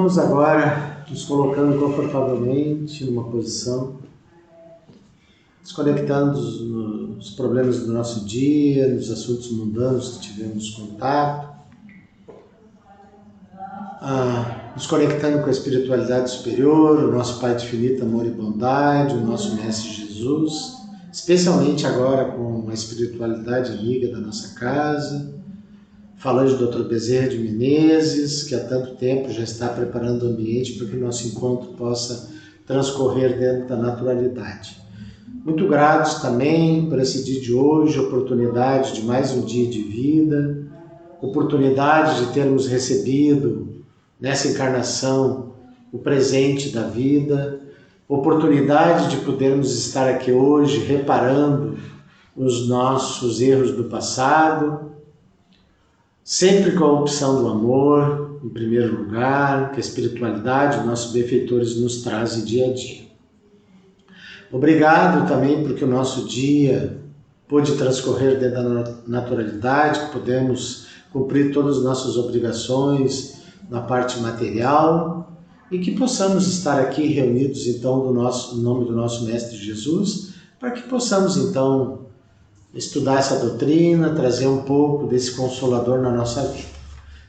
vamos agora nos colocando confortavelmente numa posição, desconectando nos problemas do nosso dia, nos assuntos mundanos que tivemos contato, nos conectando com a espiritualidade superior, o nosso Pai de infinito amor e bondade, o nosso Mestre Jesus, especialmente agora com a espiritualidade amiga da nossa casa, falando do Dr. Bezerra de Menezes, que há tanto tempo já está preparando o ambiente para que o nosso encontro possa transcorrer dentro da naturalidade. Muito gratos também por esse dia de hoje, oportunidade de mais um dia de vida, oportunidade de termos recebido nessa encarnação o presente da vida, oportunidade de podermos estar aqui hoje reparando os nossos erros do passado, sempre com a opção do amor, em primeiro lugar, que a espiritualidade, nossos benfeitores nos trazem dia a dia. Obrigado também porque o nosso dia pôde transcorrer dentro da naturalidade, que podemos cumprir todas as nossas obrigações na parte material e que possamos estar aqui reunidos então no nome do nosso Mestre Jesus, para que possamos então estudar essa doutrina, trazer um pouco desse Consolador na nossa vida.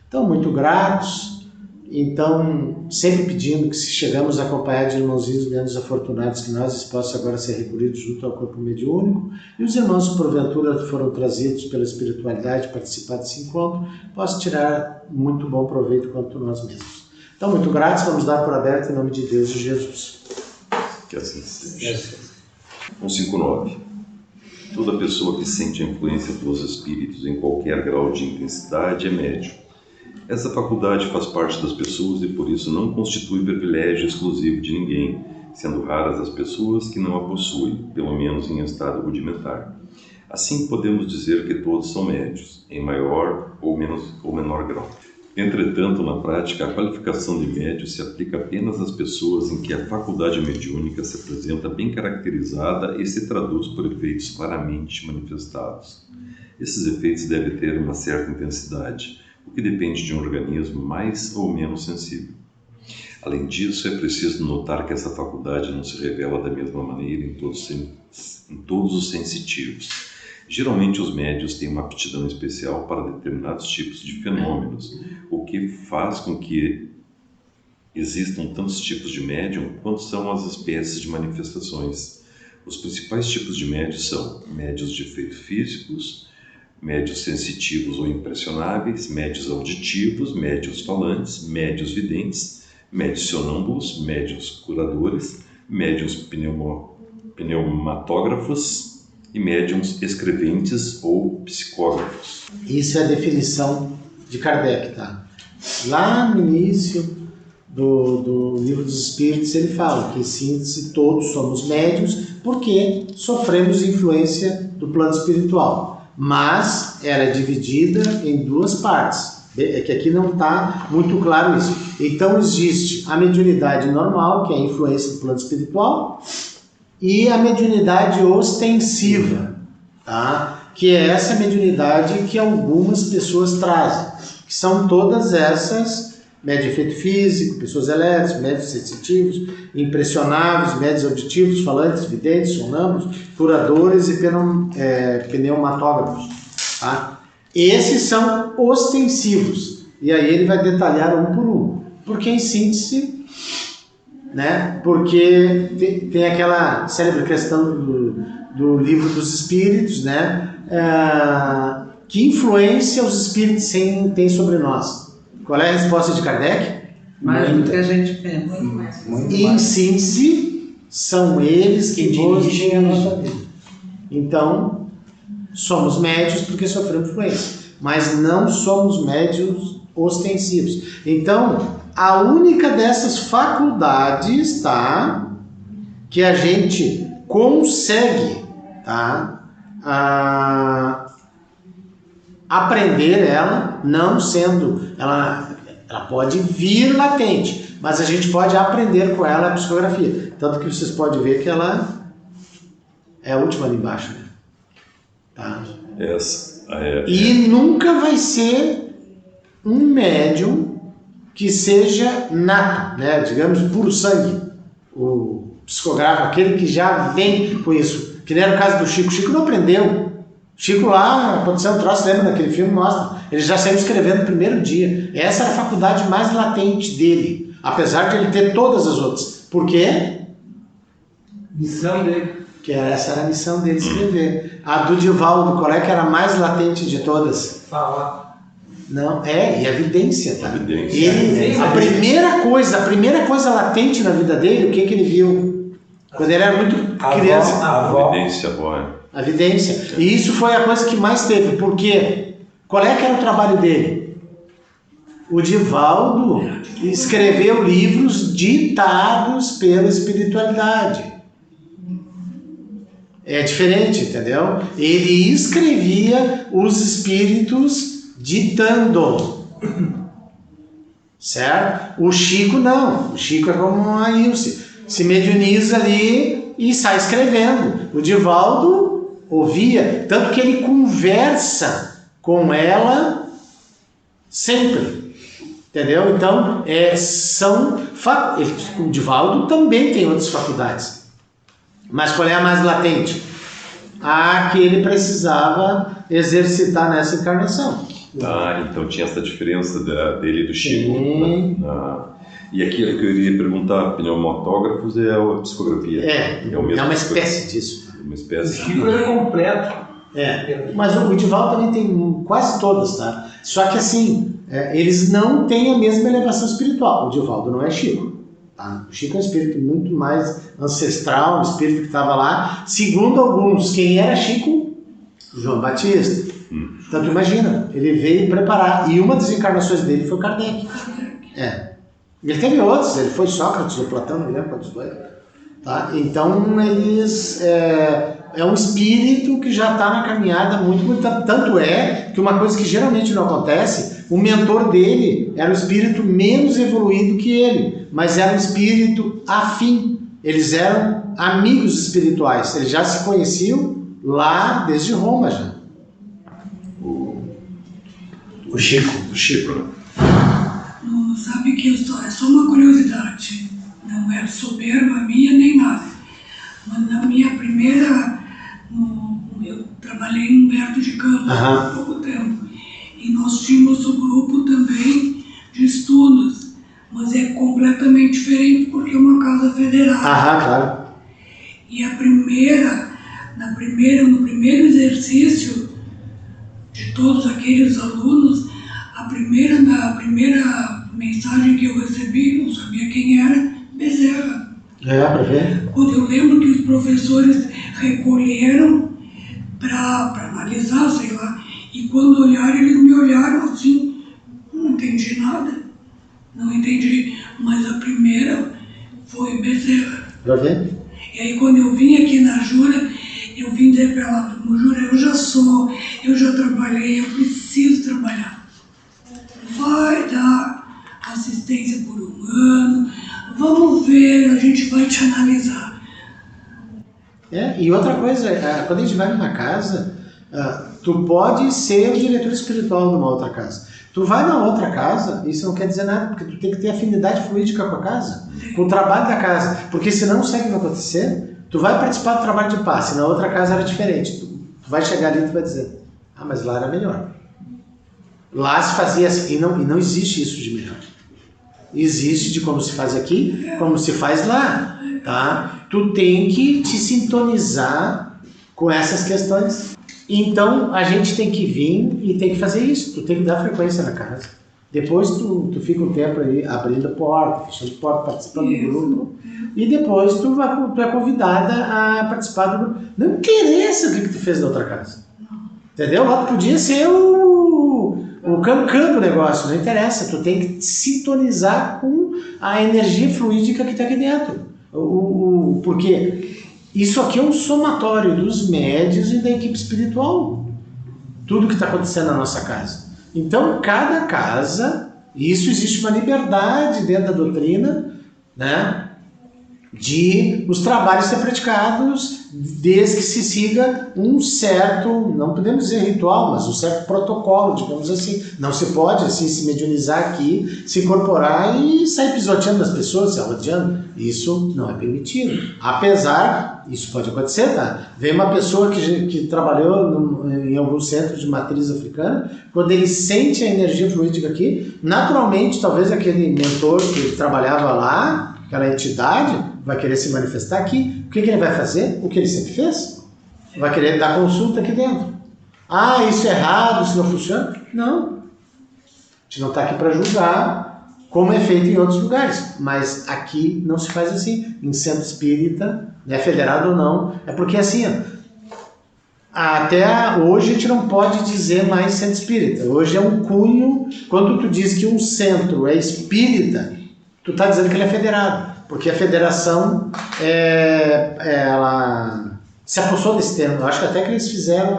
Então, muito gratos, então sempre pedindo que se chegamos acompanhados de irmãozinhos menos afortunados que nós, eles possam agora ser recolhidos junto ao corpo mediúnico, e os irmãos que porventura foram trazidos pela espiritualidade participar desse encontro, possam tirar muito bom proveito quanto nós mesmos. Então, muito gratos, vamos dar por aberto em nome de Deus e Jesus. Que assim seja. 159. Toda pessoa que sente a influência dos espíritos em qualquer grau de intensidade é médium. Essa faculdade faz parte das pessoas e por isso não constitui privilégio exclusivo de ninguém, sendo raras as pessoas que não a possuem, pelo menos em estado rudimentar. Assim podemos dizer que todos são médios, em maior ou menor grau. Entretanto, na prática, a qualificação de médio se aplica apenas às pessoas em que a faculdade mediúnica se apresenta bem caracterizada e se traduz por efeitos claramente manifestados. Esses efeitos devem ter uma certa intensidade, o que depende de um organismo mais ou menos sensível. Além disso, é preciso notar que essa faculdade não se revela da mesma maneira em todos os sensitivos. Geralmente os médios têm uma aptidão especial para determinados tipos de fenômenos, o que faz com que existam tantos tipos de médium quanto são as espécies de manifestações. Os principais tipos de médios são médios de efeito físicos, médios sensitivos ou impressionáveis, médios auditivos, médios falantes, médios videntes, médios sonâmbulos, médios curadores, médios pneumatógrafos, e médiums escreventes ou psicógrafos. Isso é a definição de Kardec, tá? Lá no início do Livro dos Espíritos ele fala que, em síntese, todos somos médiuns porque sofremos influência do plano espiritual. Mas era dividida em duas partes. É que aqui não está muito claro isso. Então existe a mediunidade normal, que é a influência do plano espiritual, e a mediunidade ostensiva, tá? Que é essa mediunidade que algumas pessoas trazem, que são todas essas: médios de efeito físico, pessoas elétricas, médios sensitivos, impressionáveis, médios auditivos, falantes, videntes, sonâmbulos, curadores e pneumatógrafos, tá? Esses são ostensivos, e aí ele vai detalhar um por um, porque em síntese, né? Porque tem aquela célebre questão do Livro dos Espíritos, né? Que influência os espíritos têm sobre nós? Qual é a resposta de Kardec? Mais do que a gente pensa. Em síntese, são eles que dirigem a nossa vida. Então, somos médios porque sofremos influência, mas não somos médios ostensivos. Então, a única dessas faculdades, tá, que a gente consegue, tá, aprender ela, não sendo, ela pode vir latente, mas a gente pode aprender com ela a psicografia. Tanto que vocês podem ver que ela é a última ali embaixo, né? Tá? Essa E nunca vai ser um médium que seja nato, né? Digamos, puro sangue. O psicografo, aquele que já vem com isso. Que nem era o caso do Chico. O Chico não aprendeu. Chico lá, aconteceu um troço, lembra daquele filme? Mostra. Ele já saiu escrevendo no primeiro dia. Essa era a faculdade mais latente dele. Apesar de ele ter todas as outras. Por quê? Missão dele. Que essa era a missão dele, escrever. A do Divaldo, qual é que era a mais latente de todas? Falar. Não, e a evidência, tá? Evidência. A primeira coisa latente na vida dele, o que ele viu? Quando ele era muito criança. A avó. Evidência, avó. A evidência. E isso foi a coisa que mais teve. Por quê? Qual é que era o trabalho dele? O Divaldo escreveu livros ditados pela espiritualidade. É diferente, entendeu? Ele escrevia os espíritos ditando. Certo? O Chico não. O Chico é como a Ilse. Se mediuniza ali e sai escrevendo. O Divaldo ouvia. Tanto que ele conversa com ela sempre. Entendeu? Então, o Divaldo também tem outras faculdades. Mas qual é a mais latente? A que ele precisava exercitar nessa encarnação. Então tinha essa diferença dele e do Chico. Sim. E aqui o que eu iria perguntar, pneumatógrafos é a psicografia. É uma espécie disso. Uma O espécie. Chico é completo. Mas o Divaldo também tem quase todas, tá? Só que assim, eles não têm a mesma elevação espiritual. O Divaldo não é Chico. Tá? O Chico é um espírito muito mais ancestral, um espírito que estava lá. Segundo alguns, quem era Chico? João Batista. Então, imagina, ele veio preparar. E uma das encarnações dele foi Kardec. Ele teve outros, ele foi Sócrates ou Platão, não me lembro qual dos dois. Tá? Então, eles... É um espírito que já está na caminhada muito... Tanto é que uma coisa que geralmente não acontece, o mentor dele era um espírito menos evoluído que ele, mas era um espírito afim. Eles eram amigos espirituais. Eles já se conheciam lá desde Roma já. O Chico. Não sabe que é só uma curiosidade. Não é soberba minha nem nada. Mas na minha primeira... eu trabalhei em Humberto de Campos há pouco tempo. E nós tínhamos o grupo também de estudos. Mas é completamente diferente porque é uma casa federal. Claro. E no primeiro exercício de todos aqueles alunos, a primeira mensagem que eu recebi, não sabia quem era, Bezerra. Para ver. Quando eu lembro que os professores recolheram para analisar, sei lá, e quando olharam, eles me olharam assim, não entendi nada, não entendi, mas a primeira foi Bezerra. Para ver. E aí quando eu vim aqui na Jura, eu vim dizer para ela, Jura, eu já trabalhei, eu preciso trabalhar. Vai dar assistência por um ano, vamos ver, a gente vai te analisar. E outra coisa, quando a gente vai numa casa, tu pode ser o diretor espiritual de uma outra casa. Tu vai na outra casa, isso não quer dizer nada, porque tu tem que ter afinidade fluídica com a casa, com o trabalho da casa, porque senão sabe o que vai acontecer? Tu vai participar do trabalho de passe, na outra casa era diferente. Tu vai chegar ali e tu vai dizer, mas lá era melhor. Lá se fazia assim, e não existe isso de melhor. Existe de como se faz aqui, como se faz lá, tá? Tu tem que te sintonizar com essas questões. Então, a gente tem que vir e tem que fazer isso. Tu tem que dar frequência na casa. Depois tu fica um tempo aí abrindo porta, fechando porta, participando do grupo. E depois tu é convidada a participar do grupo. Não interessa o que tu fez na outra casa. Entendeu? Lá tu podia ser o cancã do negócio, não interessa. Tu tem que te sintonizar com a energia fluídica que está aqui dentro. Porque isso aqui é um somatório dos médiuns e da equipe espiritual. Tudo que está acontecendo na nossa casa. Então, cada casa, isso existe uma liberdade dentro da doutrina, né? de os trabalhos ser praticados desde que se siga um certo, não podemos dizer ritual, mas um certo protocolo, digamos assim. Não se pode assim se mediunizar aqui, se incorporar e sair pisoteando as pessoas, se arrodeando. Isso não é permitido. Apesar, isso pode acontecer, tá? Vem uma pessoa que trabalhou em algum centro de matriz africana, quando ele sente a energia fluídica aqui, naturalmente, talvez aquele mentor que trabalhava lá, aquela entidade, vai querer se manifestar aqui. O que ele vai fazer? O que ele sempre fez? Vai querer dar consulta aqui dentro. Ah, isso é errado, isso não funciona? Não. A gente não está aqui para julgar como é feito em outros lugares. Mas aqui não se faz assim. Em centro espírita, né, federado ou não. É porque assim, ó, até hoje a gente não pode dizer mais centro espírita. Hoje é um cunho. Quando tu diz que um centro é espírita, tu está dizendo que ele é federado. Porque a federação, ela se apossou desse termo. Eu acho que até que eles fizeram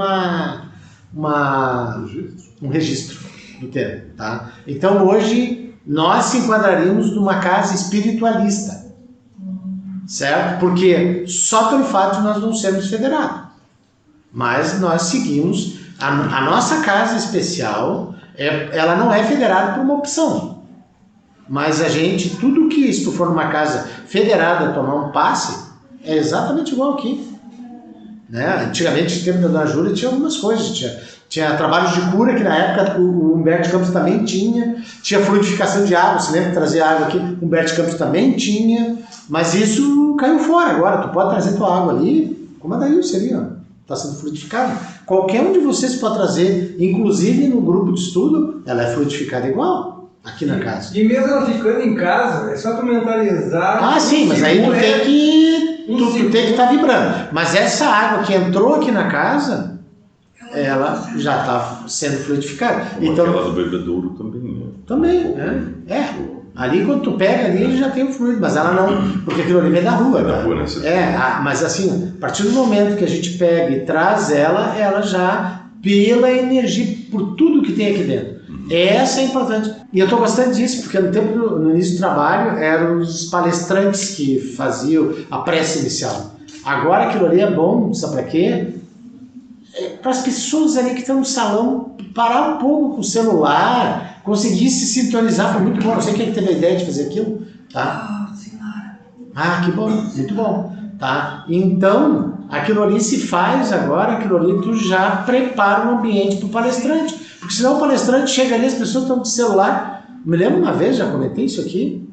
um registro do termo. Tá? Então hoje nós se enquadraríamos numa casa espiritualista. Certo? Porque só pelo fato de nós não sermos federados. Mas nós seguimos, a nossa casa especial, ela não é federada por uma opção. Mas a gente, tudo que se tu for numa casa federada tomar um passe, é exatamente igual aqui. Né? Antigamente, no tempo da Dona Júlia, tinha algumas coisas. Tinha trabalhos de cura, que na época o Humberto de Campos também tinha. Tinha fluidificação de água, você lembra de trazer água aqui? O Humberto de Campos também tinha. Mas isso caiu fora agora. Tu pode trazer tua água ali, como a daí seria, está sendo fluidificada. Qualquer um de vocês pode trazer, inclusive no grupo de estudo, ela é fluidificada igual. Aqui na casa. E mesmo ela ficando em casa, é só tu mentalizar. Ah, sim, mas aí tu tem que tu tem que estar vibrando. Mas essa água que entrou aqui na casa, ela já está sendo fluidificada. Como então, aquela do bebedouro também, né? Também, né? Ali quando tu pega ali, ele já tem o fluido, mas ela não, porque aquilo ali vem da rua. Da rua, né? Mas assim, a partir do momento que a gente pega e traz ela já pela energia, por tudo que tem aqui dentro. Essa é importante. E eu estou gostando disso, porque no início do trabalho eram os palestrantes que faziam a prece inicial. Agora aquilo ali é bom, sabe para quê? Para as pessoas ali que estão no salão parar um pouco com o celular, conseguir se sintonizar, foi muito bom. Não sei quem teve a ideia de fazer aquilo. Tá? Senhora. Ah, que bom, muito bom. Tá? Então, aquilo ali se faz agora, aquilo ali tu já prepara o ambiente para o palestrante. Porque senão o palestrante chega ali, as pessoas estão de celular. Me lembro uma vez, já comentei isso aqui,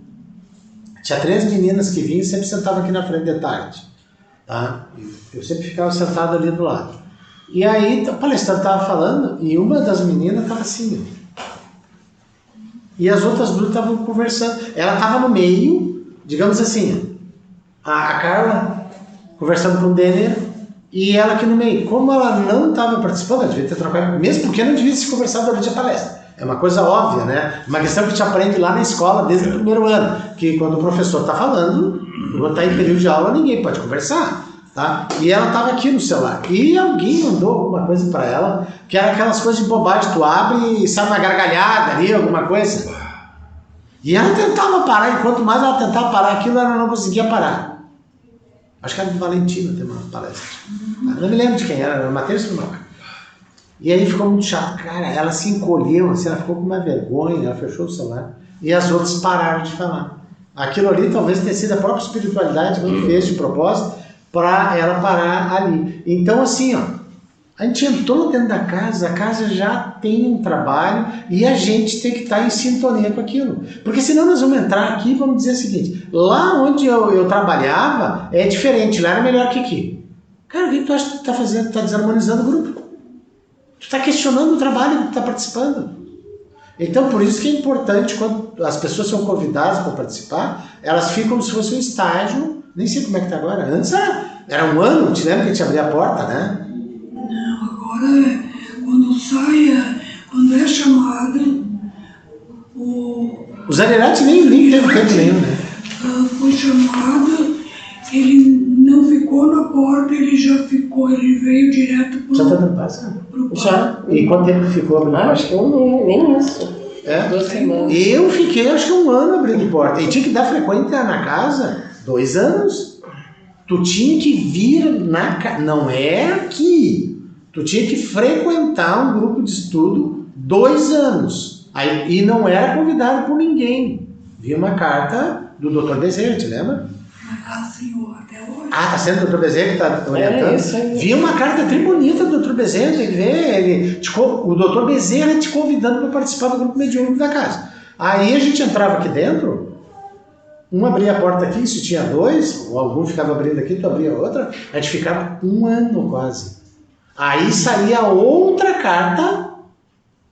tinha 3 meninas que vinham e sempre sentavam aqui na frente de tarde. Tá? Eu sempre ficava sentado ali do lado. E aí o palestrante estava falando e uma das meninas estava assim. E as outras duas estavam conversando. Ela estava no meio, digamos assim, a Carla conversando com o Denner e ela aqui no meio. Como ela não estava participando, ela devia ter trocado, mesmo porque não devia se conversar durante a palestra. É uma coisa óbvia, né? Uma questão que a gente aprende lá na escola desde o primeiro ano, que quando o professor está falando, quando está em período de aula, ninguém pode conversar. Tá? E ela estava aqui no celular. E alguém mandou alguma coisa para ela, que era aquelas coisas de bobagem, tu abre e sai uma gargalhada ali, alguma coisa. E ela tentava parar, e quanto mais ela tentava parar aquilo, ela não conseguia parar. Acho que era do Valentino, tem uma palestra. Não me lembro de quem era Matheus Fumaca. E aí ficou muito chato. Cara, ela se encolheu, assim, ela ficou com uma vergonha, ela fechou o celular. E as outras pararam de falar. Aquilo ali talvez tenha sido a própria espiritualidade que fez de propósito para ela parar ali. Então, assim, ó, a gente entrou dentro da casa, a casa já tem um trabalho e a gente tem que estar em sintonia com aquilo. Porque senão nós vamos entrar aqui e vamos dizer o seguinte, lá onde eu trabalhava é diferente, lá era melhor que aqui. Cara, o que tu acha que tu está fazendo? Tu está desarmonizando o grupo. Tu está questionando o trabalho que tu está participando. Então, por isso que é importante, quando as pessoas são convidadas para participar, elas ficam como se fosse um estágio, nem sei como é que está agora, antes era um ano, te lembra que a gente abria a porta, né? Não, agora, quando sai, quando é chamado, O Zanerato nem teve tempo nenhum, né? Foi chamado, ele não ficou na porta, ele já ficou, ele veio direto pro... Já está dando passo? pro Já. E quanto tempo ficou? Acho que nem isso. É? 2 semanas. Eu fiquei, acho que 1 ano abrindo porta. E tinha que dar frequência na casa 2 anos. Tu tinha que vir não é aqui. Tu tinha que frequentar um grupo de estudo 2 anos. Aí, e não era convidado por ninguém. Vi uma carta do Dr. Bezerra, te lembra? Senhor, até hoje. Ah, tá sendo o Dr. Bezerra que tá orientando? Isso aí. Vi uma carta bem bonita do Dr. Bezerra, tem que ver. O Dr. Bezerra te convidando para participar do grupo mediúnico da casa. Aí a gente entrava aqui dentro, um abria a porta aqui, se tinha 2, ou algum ficava abrindo aqui, tu abria outra, a gente ficava 1 ano quase. Aí saía outra carta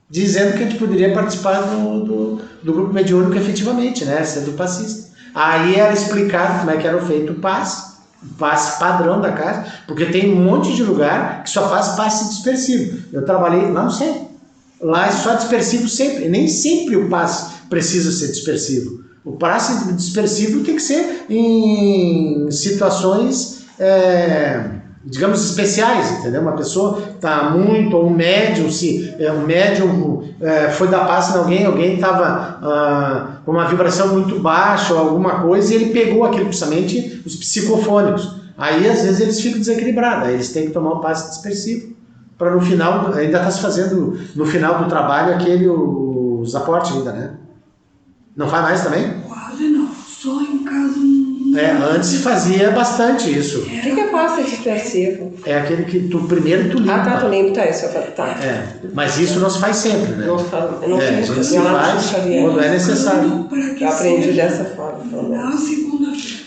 dizendo que a gente poderia participar do grupo mediúnico efetivamente, né, sendo passista. Aí era explicado como é que era feito o passe padrão da casa, porque tem um monte de lugar que só faz passe dispersivo. Eu trabalhei lá no centro. Lá é só dispersivo sempre, e nem sempre o passe precisa ser dispersivo. O passe dispersivo tem que ser em situações, digamos, especiais, entendeu? Uma pessoa está muito, ou um médium, se um médium foi dar passe em alguém estava com uma vibração muito baixa ou alguma coisa, e ele pegou aquilo, principalmente os psicofônicos. Aí, às vezes, eles ficam desequilibrados, aí eles têm que tomar um passe dispersivo, para no final, ainda está se fazendo, no final do trabalho, os aportes ainda, né? Não faz mais também? Quase não, só em caso... Antes se fazia bastante isso. O que é passe dispersivo? É aquele que primeiro tu limpa. Ah, tá, tu limpa, tá, isso tá. Mas isso não se faz sempre, né? Não faz, eu não fiz isso se faz quando é necessário. Eu aprendi dessa forma, pelo menos. Na segunda-feira,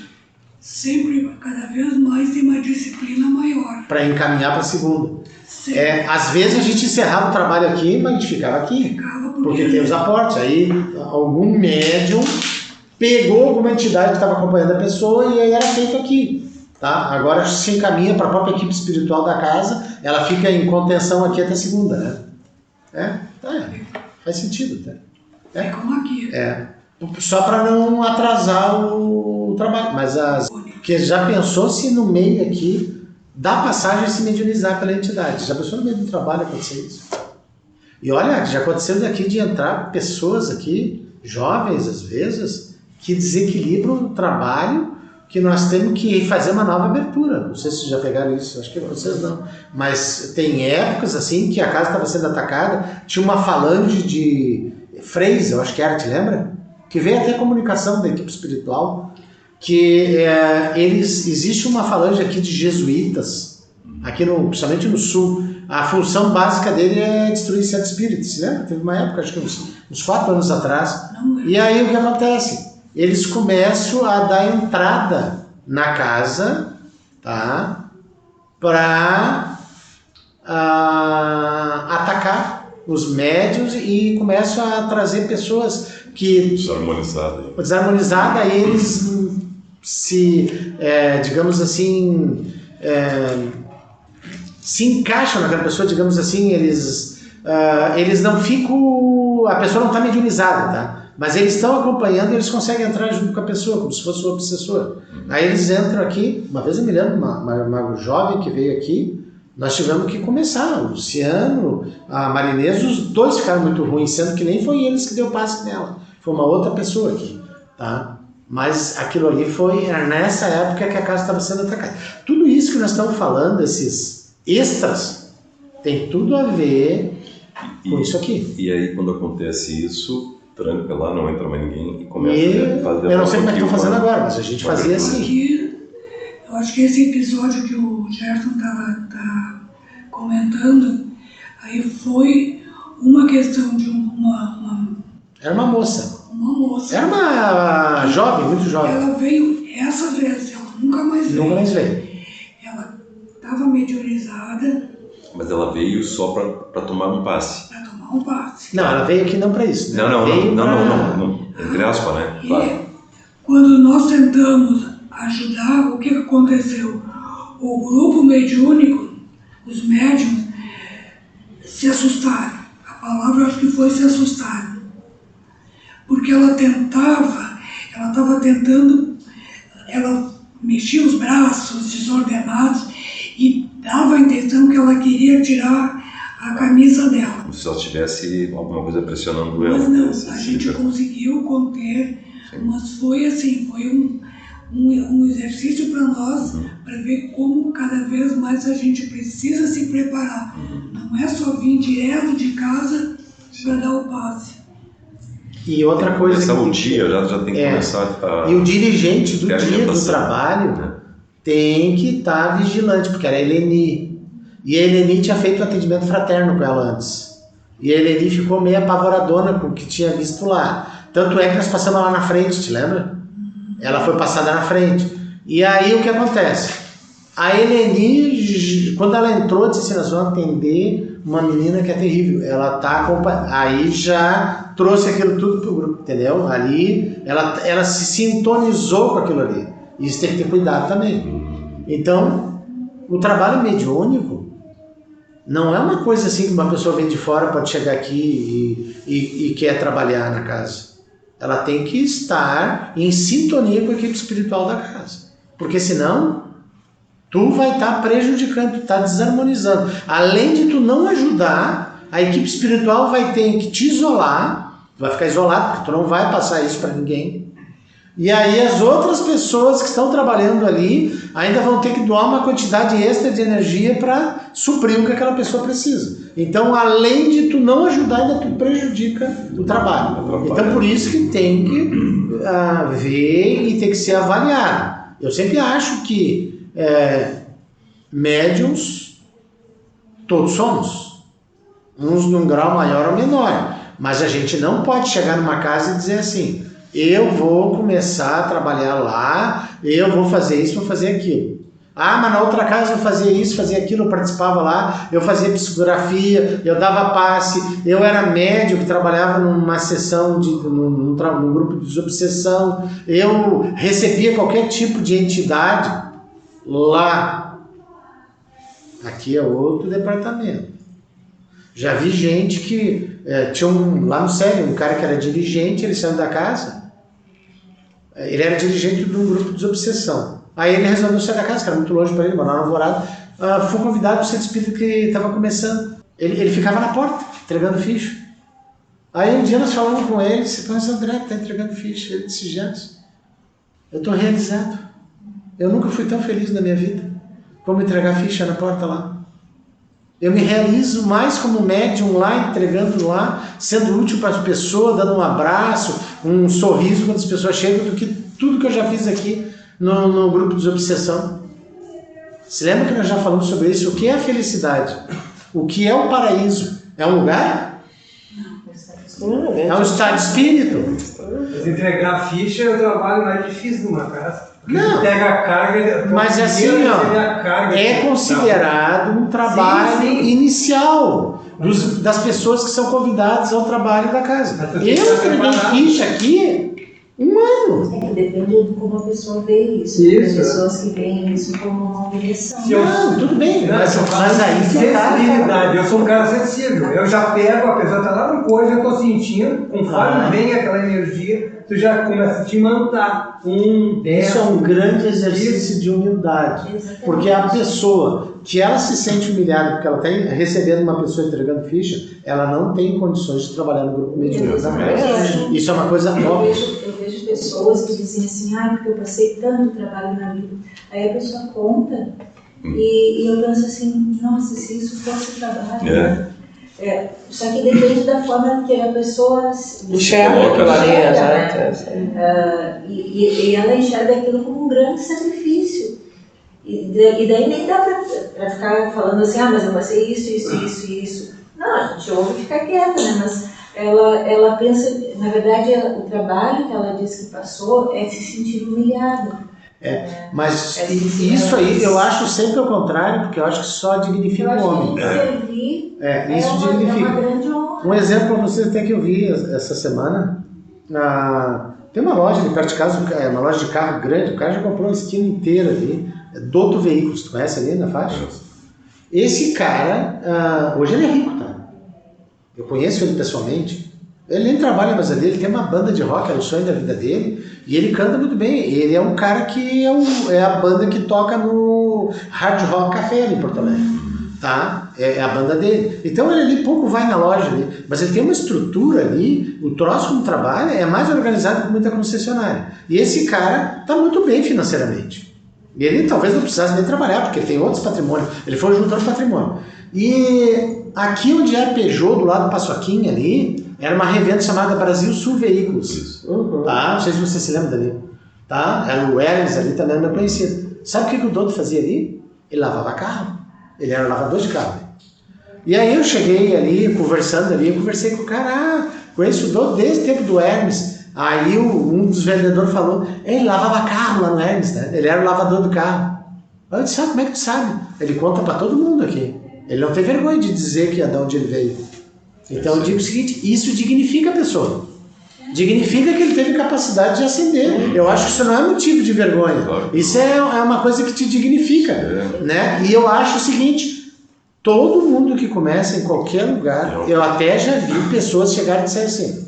sempre, cada vez mais, tem uma disciplina maior. Para encaminhar para a segunda. Sempre. Às vezes a gente encerrava o trabalho aqui, mas a gente ficava aqui. Porque tem os aportes. Aí algum médium pegou alguma entidade que estava acompanhando a pessoa e aí era feito aqui. Tá? Agora se encaminha para a própria equipe espiritual da casa, ela fica em contenção aqui até segunda, né? Faz sentido, tá? É como aqui. Só para não atrasar o trabalho. Mas que já pensou se no meio aqui dá passagem a se mediunizar pela entidade? Já pensou no meio do trabalho acontecer isso? E olha, já aconteceu daqui de entrar pessoas aqui, jovens às vezes, que desequilibram o trabalho, que nós temos que fazer uma nova abertura. Não sei se vocês já pegaram isso, acho que vocês não. Mas tem épocas assim que a casa estava sendo atacada, tinha uma falange de freis, eu acho que era, te lembra? Que veio até a comunicação da equipe espiritual, que existe uma falange aqui de jesuítas, aqui principalmente no sul. A função básica dele é destruir sete espíritos, lembra? Teve uma época, acho que uns 4 anos atrás. E aí o que acontece? Eles começam a dar entrada na casa, tá? Para atacar os médiuns e começam a trazer pessoas que... Desarmonizadas, aí eles digamos assim... se encaixam naquela pessoa, digamos assim, eles não ficam... A pessoa não está mediunizada, tá? Mas eles estão acompanhando e eles conseguem entrar junto com a pessoa, como se fosse o obsessor. Aí eles entram aqui, uma vez eu me lembro, uma jovem que veio aqui, nós tivemos que começar, o Luciano, a Marinês, os dois ficaram muito ruins, sendo que nem foi eles que deu passe nela, foi uma outra pessoa aqui, tá? Mas aquilo ali era nessa época que a casa estava sendo atacada. Tudo isso que nós estamos falando, esses extras, tem tudo a ver com isso aqui. E aí quando acontece isso, tranca lá, não entra mais ninguém e começa a fazer... Eu não sei como é que estão fazendo agora, mas a gente fazia assim. Aqui, eu acho que esse episódio que o Gerson tá comentando, aí foi uma questão de uma... Era uma moça. Uma moça. Era uma jovem, muito jovem. Ela veio, essa vez, ela nunca mais veio. Nunca mais veio. Ela estava mediunizada. Mas ela veio só para tomar um passe. Para tomar um passe. Não, ela veio aqui não para isso. Né? Não. Entre aspas, né? Claro. Quando nós tentamos ajudar, o que aconteceu? O grupo mediúnico, os médiums, se assustaram. A palavra acho que foi se assustaram. Porque ela estava tentando, ela mexia os braços desordenados e dava a intenção que ela queria tirar a camisa dela. Como se ela tivesse alguma coisa pressionando ela. Mas não, a gente conseguiu conter, mas foi assim, foi um exercício para nós, para ver como cada vez mais a gente precisa se preparar. Não é só vir direto de casa para dar o passe. E outra coisa Começar que o dia, já tem que começar a... E o dirigente do ter dia do alimentação, trabalho né? tem que estar vigilante, porque era a Eleni. E a Eleni tinha feito um atendimento fraterno com ela antes. E a Eleni ficou meio apavoradona com o que tinha visto lá. Tanto é que nós passamos lá na frente, te lembra? Ela foi passada na frente. E aí o que acontece? A Eleni, quando ela entrou, disse assim, nós vamos atender uma menina que é terrível. Ela tá acompanhando. Aí já trouxe aquilo tudo pro grupo, entendeu? Ali, ela se sintonizou com aquilo ali. Isso tem que ter cuidado também. Então, o trabalho mediúnico não é uma coisa assim que uma pessoa vem de fora, pode chegar aqui e quer trabalhar na casa. Ela tem que estar em sintonia com a equipe espiritual da casa. Porque senão, tu vai estar prejudicando, tu está desarmonizando. Além de tu não ajudar, a equipe espiritual vai ter que te isolar, tu vai ficar isolado, porque tu não vai passar isso para ninguém. E aí as outras pessoas que estão trabalhando ali ainda vão ter que doar uma quantidade extra de energia para suprir o que aquela pessoa precisa. Então, além de tu não ajudar, ainda tu prejudica o trabalho. Então, por isso que tem que ver e tem que ser avaliado. Eu sempre acho que médiums todos somos. Uns num grau maior ou menor. Mas a gente não pode chegar numa casa e dizer assim, eu vou começar a trabalhar lá, eu vou fazer isso, vou fazer aquilo. Ah, mas na outra casa eu fazia isso, fazia aquilo, eu participava lá, eu fazia psicografia, eu dava passe, eu era médium que trabalhava numa sessão, num grupo de desobsessão, eu recebia qualquer tipo de entidade lá. Aqui é outro departamento. Já vi gente que tinha lá no Célio, um cara que era dirigente, ele saiu da casa, ele era dirigente de um grupo de desobsessão. Aí ele resolveu sair da casa, que era muito longe para ele, morar no Alvorada. Foi convidado para o centro espírita que estava começando. Ele ficava na porta, entregando ficha. Aí um dia nós falamos com ele, disse, mas André, está entregando ficha. Ele disse, Jansen, eu estou realizado. Eu nunca fui tão feliz na minha vida como entregar ficha na porta lá. Eu me realizo mais como médium lá, entregando lá, sendo útil para as pessoas, dando um abraço, um sorriso quando as pessoas chegam, do que tudo que eu já fiz aqui no grupo de desobsessão. Se lembra que nós já falamos sobre isso? O que é a felicidade? O que é o paraíso? É um lugar? É um estado de espírito? Mas entregar ficha é o trabalho mais difícil numa casa. Não, pega a carga, mas assim, ó, é considerado um trabalho inicial das pessoas que são convidadas ao trabalho da casa. Eu entreguei ficha aqui 1 ano. Depende de como a pessoa vê isso. Tem pessoas que veem isso como uma obrigação. Não, tudo bem, mas aí sensibilidade. Eu sou um cara sensível. Eu já pego, a pessoa está lá no corpo, já estou sentindo, conforme vem aquela energia, tu já começa a te mandar 10. Isso é um grande exercício de humildade. Exatamente. Porque a pessoa que ela se sente humilhada porque ela está recebendo uma pessoa entregando ficha, ela não tem condições de trabalhar no grupo mediúnico. Isso é uma coisa óbvia. Eu vejo pessoas que dizem assim, porque eu passei tanto trabalho na vida. Aí a pessoa conta e eu penso assim, nossa, se isso fosse trabalho, né? Só que depende da forma que a pessoa enxerga aquilo ali, e ela enxerga aquilo como um grande sacrifício. E daí nem dá para ficar falando assim, mas eu passei isso. Não, a gente ouve e fica quieta, né? Mas ela pensa, na verdade, o trabalho que ela diz que passou é se sentir humilhada. Mas isso aí eu acho sempre o contrário, porque eu acho que só dignifica o homem. Isso dignifica. É uma grande honra. Um exemplo para vocês até que eu vi essa semana. Tem uma loja ali perto de casa, uma loja de carro grande, o cara já comprou uma esquina inteira ali, Doto Veículos, tu conhece ali na faixa? Esse cara, hoje ele é rico, tá? Eu conheço ele pessoalmente. Ele nem trabalha mais ali, ele tem uma banda de rock, é o sonho da vida dele, e ele canta muito bem. Ele é um cara que é a banda que toca no Hard Rock Café ali em Porto Alegre, tá? é a banda dele. Então ele ali pouco vai na loja ali, mas ele tem uma estrutura ali, o troço como trabalha é mais organizado que muita concessionária. E esse cara está muito bem financeiramente. E ele talvez não precisasse nem trabalhar, porque ele tem outros patrimônios. Ele foi juntando patrimônio. E aqui onde é a Peugeot, do lado do Paçoquinha ali, era uma revenda chamada Brasil Sul Veículos. Tá? Não sei se você se lembra dali. Tá? Era o Hermes ali, também era conhecido. Sabe o que o dono fazia ali? Ele lavava carro. Ele era lavador de carro. E aí eu cheguei ali, conversando ali, eu conversei com o cara, conheço o dono desde o tempo do Hermes. Aí um dos vendedores falou, ele lavava carro lá no Hermes, né? Ele era o lavador do carro. Eu disse, como é que tu sabe? Ele conta para todo mundo aqui. Ele não tem vergonha de dizer que é de onde ele veio. Então eu digo o seguinte, isso dignifica a pessoa. Dignifica que ele teve capacidade de ascender. Eu acho que isso não é motivo de vergonha. Isso é uma coisa que te dignifica. Né? E eu acho o seguinte, todo mundo que começa em qualquer lugar, eu até já vi pessoas chegarem e dizer assim,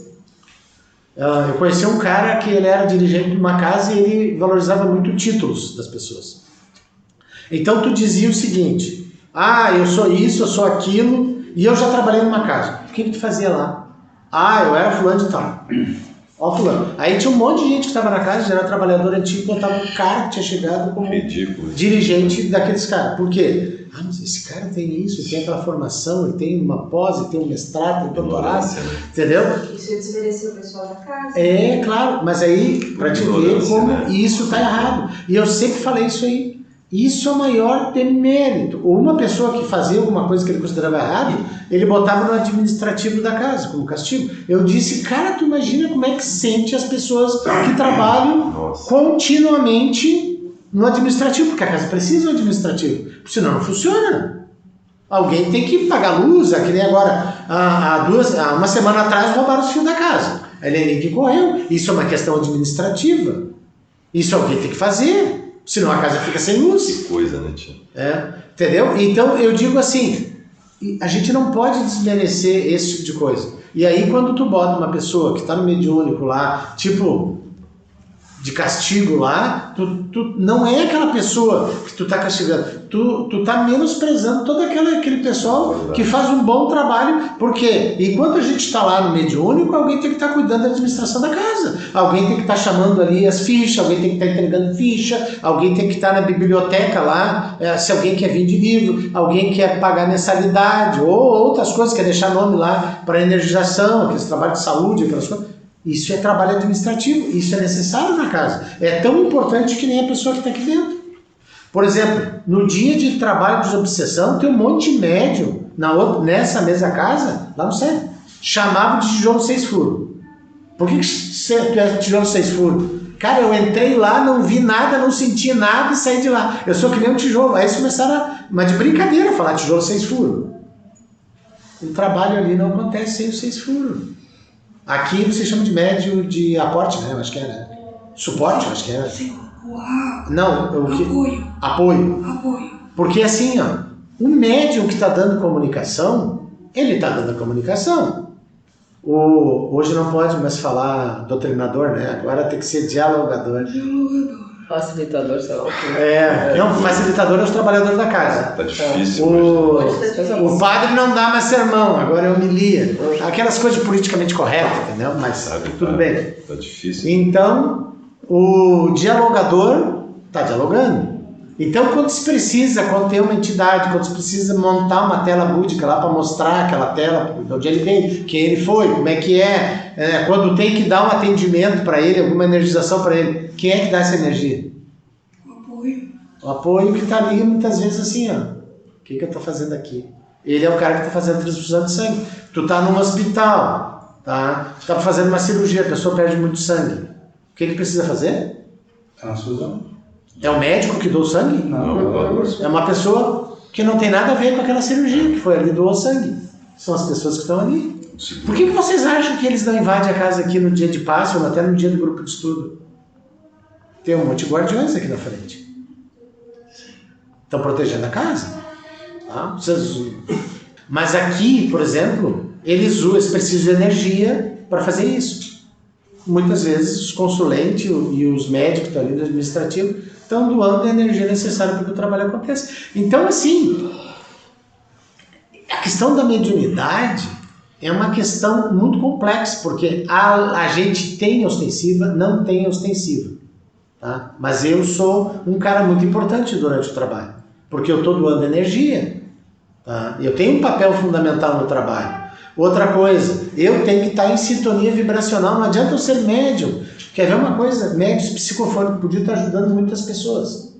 eu conheci um cara que ele era dirigente de uma casa e ele valorizava muito títulos das pessoas. Então tu dizia o seguinte, eu sou isso, eu sou aquilo, e eu já trabalhei numa casa. O que tu fazia lá? Eu era fulano de tal. Ó, fulano. Aí tinha um monte de gente que estava na casa, já era trabalhador antigo, botava um cara que tinha chegado como dirigente daqueles caras. Por quê? Mas esse cara tem isso, ele tem aquela formação, ele tem uma pós, ele tem um mestrado, tem um doutorado, entendeu? Isso desmereceu o pessoal da casa. É, claro, mas aí, para te ver como isso está errado. E eu sempre falei isso aí. Isso é o maior demérito. Ou uma pessoa que fazia alguma coisa que ele considerava errado, ele botava no administrativo da casa, como castigo. Eu disse, cara, tu imagina como é que sente as pessoas que trabalham continuamente no administrativo, porque a casa precisa do administrativo, senão não funciona. Alguém tem que pagar luz, que nem agora, uma semana atrás roubaram os fios da casa. A Helenique correu. Isso é uma questão administrativa. Isso alguém tem que fazer. Senão a casa fica sem luz. Que coisa, né, tia? Entendeu? Então eu digo assim, a gente não pode desmerecer esse tipo de coisa. E aí quando tu bota uma pessoa que está no mediúnico lá, tipo, de castigo lá, tu não é aquela pessoa que tu tá castigando, tu tá menosprezando todo aquele pessoal que faz um bom trabalho, porque enquanto a gente está lá no mediúnico, alguém tem que estar cuidando da administração da casa, alguém tem que estar chamando ali as fichas, alguém tem que estar entregando ficha, alguém tem que estar na biblioteca lá, se alguém quer vir de livro, alguém quer pagar mensalidade, ou outras coisas, quer deixar nome lá para energização, aqueles trabalhos de saúde, aquelas coisas. Isso é trabalho administrativo, isso é necessário na casa. É tão importante que nem a pessoa que está aqui dentro. Por exemplo, no dia de trabalho de desobsessão, tem um monte de médium nessa mesma casa, lá no centro, chamava de tijolo 6 furos. Por que tu é tijolo 6 furos? Cara, eu entrei lá, não vi nada, não senti nada e saí de lá. Eu sou que nem um tijolo. Aí eles começaram, mas de brincadeira, a falar tijolo 6 furos. O trabalho ali não acontece sem os 6 furos. Aqui você chama de médio de aporte, né? Eu acho que era. Suporte, eu acho que era. Sim, Não, o que? Apoio. Porque assim, o médium que está dando comunicação, ele está dando a comunicação. Hoje não pode mais falar doutrinador, né? Agora tem que ser dialogador. Facilitador, sei lá. Não, facilitador é os trabalhadores da casa. Tá difícil. O padre não dá mais sermão, agora é homilia. Aquelas coisas politicamente corretas, entendeu? Mas tudo bem. Tá difícil. Então, o dialogador está dialogando. Então, quando se precisa, quando tem uma entidade, quando se precisa montar uma tela búdica lá para mostrar aquela tela, de onde ele veio, quem ele foi, como é que quando tem que dar um atendimento para ele, alguma energização para ele, quem é que dá essa energia? O apoio que está ali muitas vezes assim, o que eu estou fazendo aqui? Ele é o cara que está fazendo transfusão de sangue. Tu está num hospital, tá? Tu está fazendo uma cirurgia, a pessoa perde muito sangue. O que precisa fazer? Transfusão. É o médico que doou sangue? Não. É uma pessoa que não tem nada a ver com aquela cirurgia, que foi ali e doou sangue. São as pessoas que estão ali. Por que vocês acham que eles não invadem a casa aqui no dia de Páscoa ou até no dia do grupo de estudo? Tem um monte de guardiões aqui na frente. Estão protegendo a casa. Tá? Mas aqui, por exemplo, eles precisam de energia para fazer isso. Muitas vezes os consulentes e os médicos que estão ali no administrativo estão doando a energia necessária para que o trabalho aconteça. Então, assim, A questão da mediunidade é uma questão muito complexa, porque a gente tem ostensiva, não tem ostensiva. Tá? Mas eu sou um cara muito importante durante o trabalho, porque eu estou doando energia. Tá? Eu tenho um papel fundamental no trabalho. Outra coisa, eu tenho que estar em sintonia vibracional, não adianta eu ser médium. Quer ver uma coisa? Médios psicofônicos podiam estar ajudando muitas pessoas.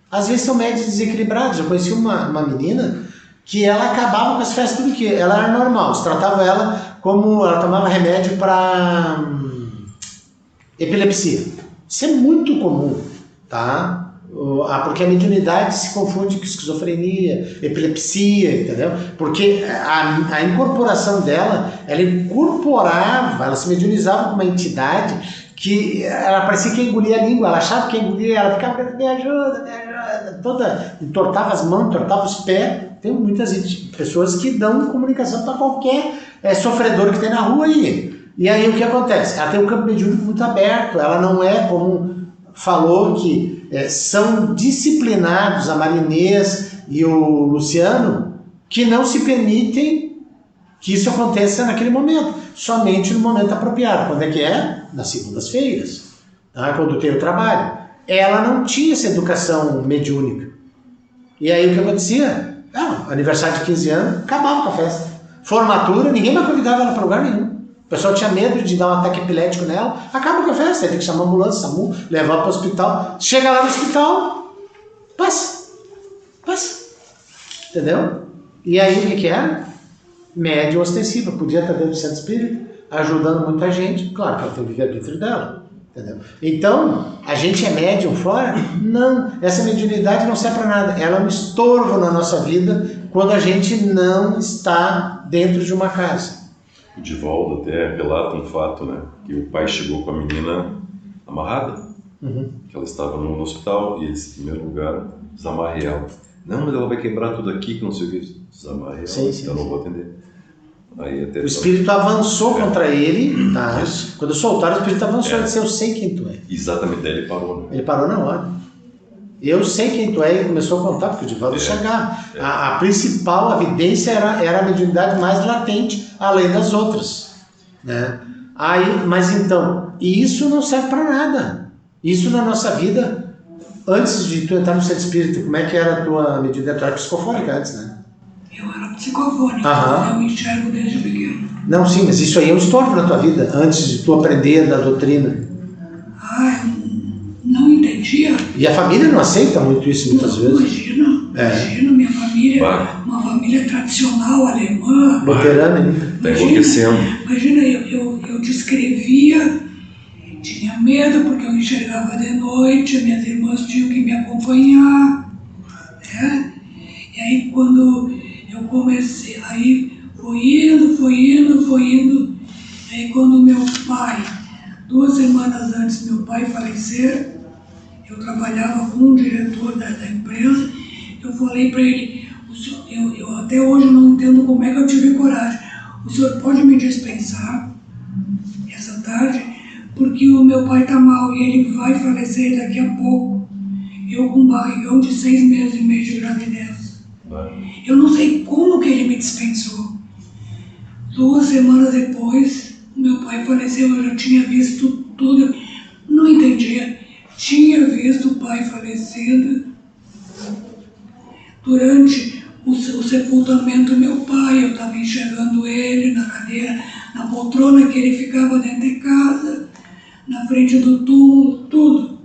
Às vezes são médios desequilibrados. Eu conheci uma menina que ela acabava com as festas, tudo que ela era normal. Se tratava ela como ela tomava remédio para epilepsia. Isso é muito comum, tá? Porque a mediunidade se confunde com esquizofrenia, epilepsia, entendeu? Porque a incorporação dela, ela incorporava, ela se mediunizava com uma entidade que ela parecia que engolia a língua, ela achava que engolia, ela ficava, me ajuda, toda, entortava as mãos, entortava os pés. Tem muitas pessoas que dão comunicação para qualquer sofredor que tem na rua aí. E aí o que acontece? Ela tem um campo mediúnico muito aberto, ela não é como falou que são disciplinados a Marinês e o Luciano, que não se permitem que isso aconteça naquele momento, somente no momento apropriado. Quando é que é? Nas segundas-feiras, tá? Quando tem o trabalho. Ela não tinha essa educação mediúnica. E aí o que acontecia? Aniversário de 15 anos, acabava com a festa. Formatura, ninguém mais convidava ela para lugar nenhum. O pessoal tinha medo de dar um ataque epilético nela, acaba com a festa, tem que chamar a ambulância, SAMU, levar para o hospital. Chega lá no hospital, passa. Entendeu? E aí o que era? Médium ostensiva, podia estar dentro do centro espírita, ajudando muita gente, claro que ela tem o livre-arbítrio dela. Entendeu? Então, a gente é médium fora? Não, essa mediunidade não serve para nada, ela é um estorvo na nossa vida quando a gente não está dentro de uma casa. O Divaldo até relata um fato, né? Que o pai chegou com a menina amarrada, que ela estava no hospital, e ele, em primeiro lugar, desamarre ela. Não, mas ela vai quebrar tudo aqui, que não sei o que. Desamarre ela, eu não vou atender. Aí até o espírito avançou contra ele, tá? Quando soltaram, o espírito avançou e disse, eu sei quem tu é. Exatamente, daí ele parou, né? Ele parou na hora. Eu sei quem tu é, e começou a contar, porque o Divaldo chegava. A principal evidência era a mediunidade mais latente, além das outras. Né? Mas então, isso não serve para nada. Isso na nossa vida, antes de tu entrar no centro espírita, como é que era a tua mediunidade? Tu era psicofônica antes, né? Eu era psicofônica, eu me enxergo desde pequeno. Não, sim, mas isso aí é um estorvo na tua vida, antes de tu aprender da doutrina. Não entendia. E a família não aceita muito isso muitas vezes. Imagina, minha família, uma família tradicional alemã. Luterana ainda. Está enlouquecendo. Imagina, eu descrevia, tinha medo porque eu enxergava de noite, minhas irmãs tinham que me acompanhar. Né? E aí quando eu comecei, aí foi indo. Aí quando meu pai, 2 semanas antes meu pai falecer, eu trabalhava com um diretor da empresa, eu falei para ele, eu até hoje não entendo como é que eu tive coragem. O senhor pode me dispensar essa tarde, porque o meu pai está mal e ele vai falecer daqui a pouco. Eu com um barrigão de 6 meses e meio de gravidez. Eu não sei como que ele me dispensou. 2 semanas depois, meu pai faleceu, eu já tinha visto tudo, não entendia. Tinha visto o pai falecendo. Durante o sepultamento do meu pai, eu estava enxergando ele na cadeira, na poltrona que ele ficava dentro de casa, na frente do túmulo, tudo.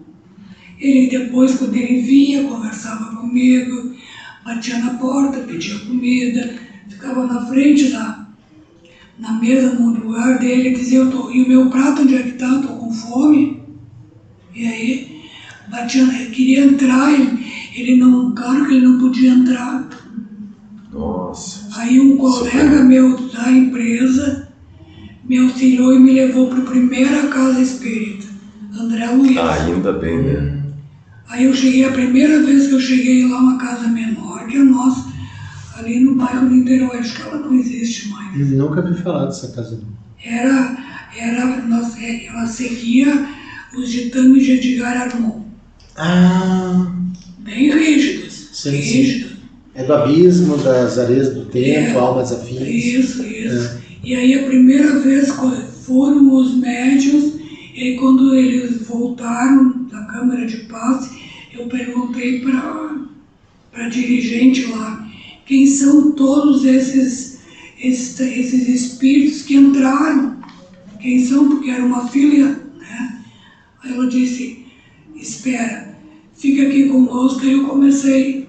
Ele depois, quando ele vinha, conversava comigo, batia na porta, pedia comida, ficava na frente na mesa, no lugar dele, dizia, e o meu prato onde é que está? Eu estou com fome. E aí, queria entrar, ele não, claro que ele não podia entrar. Nossa. Aí um colega meu da empresa me auxiliou e me levou para a primeira casa espírita, André Luiz. Ainda bem, né? Aí eu cheguei, a primeira vez que eu cheguei lá, uma casa menor que a nossa, ali no bairro do Niterói, acho que ela não existe mais. Nunca vi falar dessa casa. Ela seguia os ditames de Edgar Armand. Ah. Bem rígidos. Sim, rígidos. Sim. É do abismo, das areias do tempo, almas afins. Isso. E aí a primeira vez foram os médiuns, e quando eles voltaram da Câmara de Passe, eu perguntei para a dirigente lá, quem são todos esses espíritos que entraram? Quem são? Porque era uma filha, né? Aí ela disse, espera, fica aqui conosco. Aí eu comecei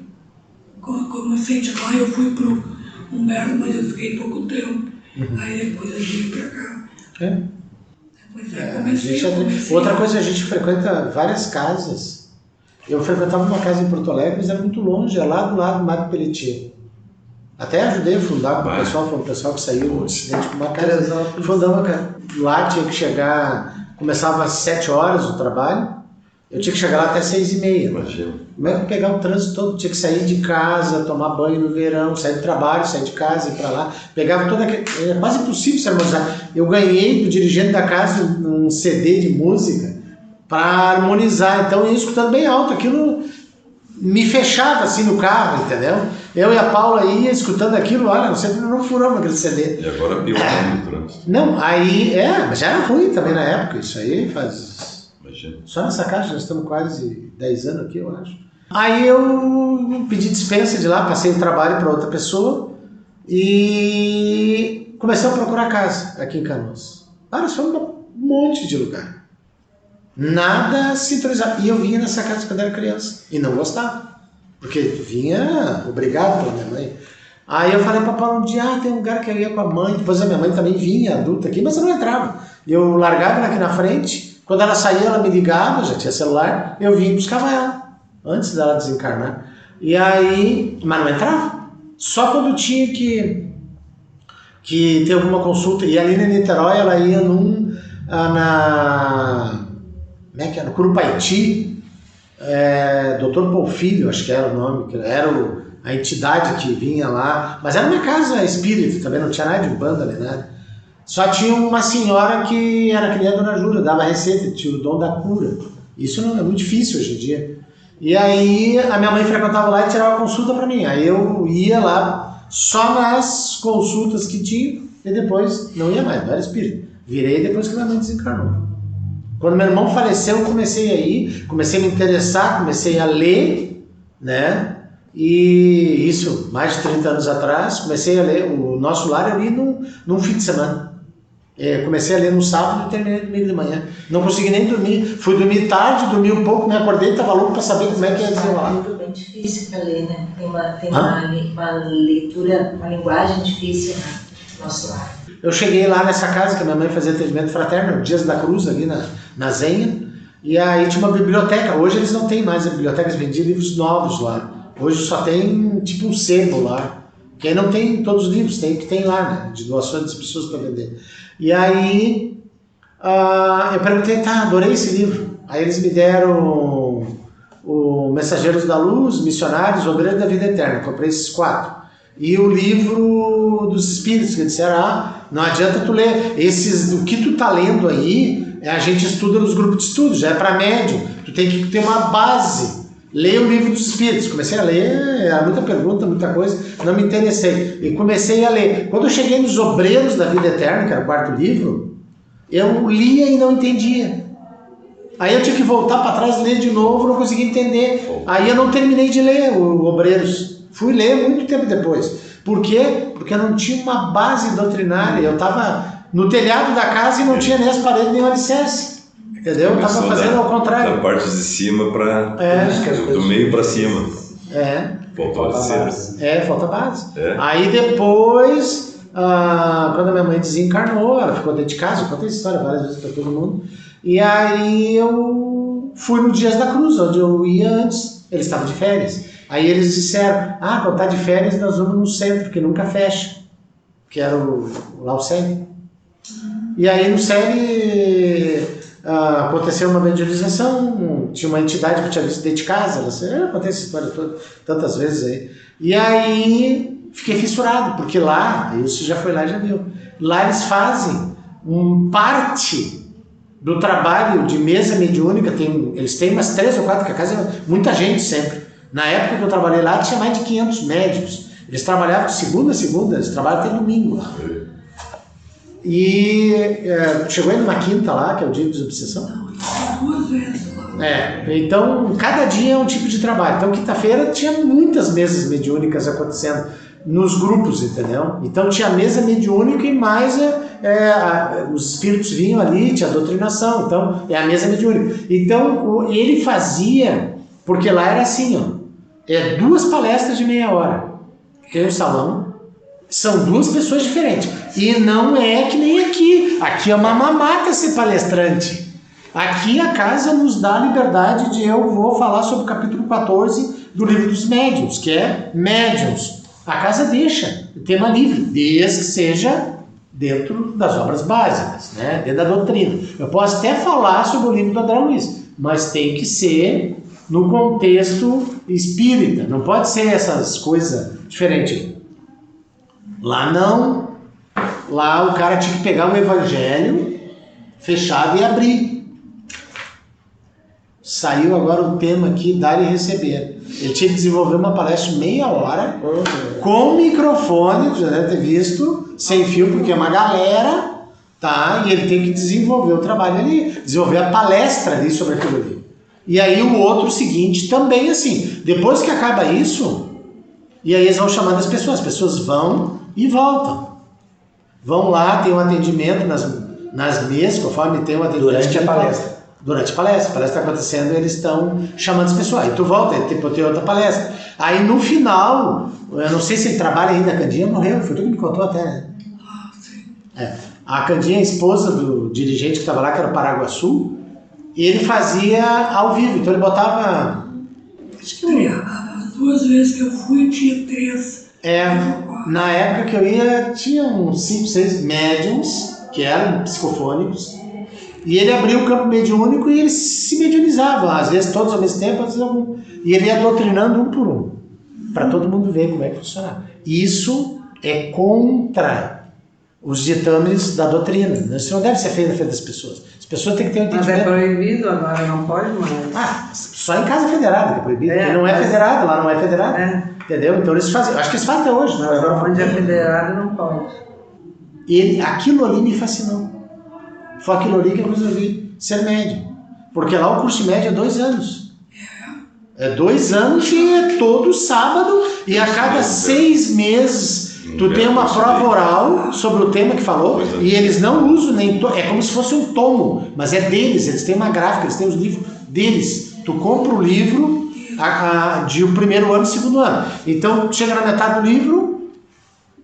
de lá, eu fui para o Humberto, mas eu fiquei pouco tempo. Aí depois eu vim para cá. Outra coisa, a gente frequenta várias casas. Eu frequentava uma casa em Porto Alegre, mas era muito longe, é lá do lado do Mário Pelletier. Até ajudei a fundar com o pessoal, foi um pessoal que saiu no acidente com uma casa. Fundamos uma casa. Lá tinha que chegar, começava às 7 horas o trabalho, eu tinha que chegar lá até 6h30. Imagina. Como é que pegar o trânsito todo? Tinha que sair de casa, tomar banho no verão, sair do trabalho, sair de casa e ir para lá. Pegava todo aquele... É quase impossível se harmonizar. Eu ganhei do dirigente da casa um CD de música para harmonizar. Então eu ia escutando bem alto. Aquilo me fechava assim no carro, entendeu? Eu e a Paula ia escutando aquilo, olha, não furamos aquele CD. E agora pior no trânsito. Não, aí... mas já era ruim também na época. Isso aí faz... Imagina. Só nessa caixa, nós estamos quase 10 anos aqui, eu acho. Aí eu pedi dispensa de lá, passei o trabalho para outra pessoa e comecei a procurar casa aqui em Canoas. Nós fomos para um monte de lugar. Nada sintonizado. E eu vinha nessa casa quando era criança e não gostava, porque vinha obrigado pela minha mãe. Aí eu falei para Paulo um dia, tem um lugar que eu ia com a mãe. Depois a minha mãe também vinha, adulta aqui, mas eu não entrava. Eu largava ela aqui na frente. Quando ela saía, ela me ligava, já tinha celular, eu vinha e buscava ela, antes dela desencarnar. E aí, mas não entrava. Só quando tinha que ter alguma consulta. E ali na Niterói, ela ia no Curupaiti, Dr. Polfilho, acho que era o nome, que era a entidade que vinha lá. Mas era uma casa espírita também, não tinha nada de banda nem nada. Só tinha uma senhora que era que nem a Dona Júlia, dava receita, tinha o dom da cura. Isso não é muito difícil hoje em dia. E aí a minha mãe frequentava lá e tirava consulta para mim. Aí eu ia lá só nas consultas que tinha e depois não ia mais, não era espírito. Virei depois que minha mãe desencarnou. Quando meu irmão faleceu, eu comecei a ir, comecei a me interessar, comecei a ler, né? E isso, mais de 30 anos atrás, comecei a ler. O nosso lar eu li num fim de semana. Comecei a ler no sábado e terminei domingo de manhã. Não consegui nem dormir. Fui dormir tarde, dormi um pouco, me acordei e estava louco para saber como é que ia desenrolar. É um livro bem difícil para ler, né? Tem uma leitura, uma linguagem difícil, né? Nosso lar. Eu cheguei lá nessa casa que a minha mãe fazia atendimento fraterno, Dias da Cruz, ali na Zenha, e aí tinha uma biblioteca. Hoje eles não têm mais a biblioteca, eles vendiam livros novos lá. Hoje só tem tipo um sebo lá. Quem não tem todos os livros, tem o que tem lá, né? De doações das pessoas para vender. E aí eu perguntei, adorei esse livro. Aí eles me deram o Mensageiros da Luz, Missionários, Obreiros da Vida Eterna. Comprei esses 4. E o livro dos Espíritos, que disseram, não adianta tu ler. O que tu tá lendo aí, a gente estuda nos grupos de estudo, já é para médium. Tu tem que ter uma base. Leia o livro dos Espíritos. Comecei a ler, era muita pergunta, muita coisa, não me interessei. E comecei a ler. Quando eu cheguei nos Obreiros da Vida Eterna, que era o 4º livro, eu lia e não entendia. Aí eu tive que voltar para trás e ler de novo, não consegui entender. Aí eu não terminei de ler o Obreiros. Fui ler muito tempo depois. Por quê? Porque eu não tinha uma base doutrinária. Eu estava no telhado da casa e não tinha nem as paredes nem o alicerce. Entendeu? Eu estava fazendo ao contrário. Da parte de cima para... do meio para cima. Faltou alicerce. Falta base. Aí depois, quando a minha mãe desencarnou, ela ficou dentro de casa, eu contei essa história várias vezes para todo mundo. E aí eu fui no Dias da Cruz, onde eu ia antes. Eles estavam de férias. Aí eles disseram, quando tá de férias nós vamos no centro, que nunca fecha. Que era lá o SERI. E aí no SERI... aconteceu uma mediunização, tinha uma entidade que eu tinha visto dentro de casa, acontece essa história toda, tantas vezes aí. E aí fiquei fissurado, porque lá, isso já foi lá e já viu, lá eles fazem parte do trabalho de mesa mediúnica, eles têm umas 3 ou 4, que a casa é muita gente sempre, Na época que eu trabalhei lá, tinha mais de 500 médicos. Eles trabalhavam de segunda a segunda, eles trabalham até domingo lá. E chegou aí numa quinta lá, que é o dia de desobsessão? Não, eu fui 2 vezes lá. Então cada dia é um tipo de trabalho. Então quinta-feira tinha muitas mesas mediúnicas acontecendo nos grupos, entendeu? Então tinha mesa mediúnica e mais os espíritos vinham ali, tinha doutrinação, então é a mesa mediúnica. Então ele fazia, porque lá era assim, ó, 2 palestras de meia hora. Tem um salão, são 2 pessoas diferentes. E não é que nem aqui. Aqui é uma mamata ser palestrante. Aqui a casa nos dá a liberdade de eu vou falar sobre o capítulo 14 do livro dos médiuns, que é médiuns. A casa deixa, o tema livre, desde que seja dentro das obras básicas, né? Dentro da doutrina. Eu posso até falar sobre o livro do André Luiz, mas tem que ser no contexto espírita, não pode ser essas coisas diferentes. Lá não. Lá o cara tinha que pegar o evangelho fechado e abrir. Saiu agora o tema aqui, dar e receber. Ele tinha que desenvolver uma palestra de meia hora, com microfone, já deve ter visto, sem fio, porque é uma galera, tá? E ele tem que desenvolver o trabalho ali, desenvolver a palestra ali sobre aquilo ali. E aí o outro seguinte também assim. Depois que acaba isso, e aí eles vão chamando as pessoas vão e voltam. Vão lá, tem um atendimento nas mesas, conforme tem um atendimento. Durante a palestra. Durante a palestra está acontecendo, eles estão chamando as pessoas. Aí tu volta, aí tem outra palestra. Aí no final, eu não sei se ele trabalha ainda, a Candinha morreu, foi tu que me contou até, né? A Candinha, a esposa do dirigente que estava lá, que era o Paraguaçu, ele fazia ao vivo, então ele botava... As 2 vezes que eu fui, tinha 3. Na época que eu ia, tinha uns 5, 6 médiums, que eram psicofônicos, e ele abriu o campo mediúnico e eles se mediunizavam, às vezes todos ao mesmo tempo, às vezes algum. E ele ia doutrinando um por um, para todo mundo ver como é que funcionava. Isso é contra os ditames da doutrina. Isso não deve ser feito na frente das pessoas. As pessoas têm que ter um entendimento. Mas é proibido agora, não pode mais. Só em casa federada que é proibido. Ele não é federado, lá não é federado. Entendeu? Então eles fazem, acho que eles fazem até hoje. Mas onde é federado não pode. Aquilo ali me fascinou. Foi aquilo ali que eu resolvi ser médium. Porque lá o curso de médio é 2 anos. É 2 anos e é todo sábado. E a cada 6 meses tu tem uma prova oral sobre o tema que falou. E eles não usam nem... É como se fosse um tomo. Mas é deles. Eles têm uma gráfica, eles têm os livros deles. Tu compra o livro de o primeiro ano e segundo ano. Então, chega na metade do livro,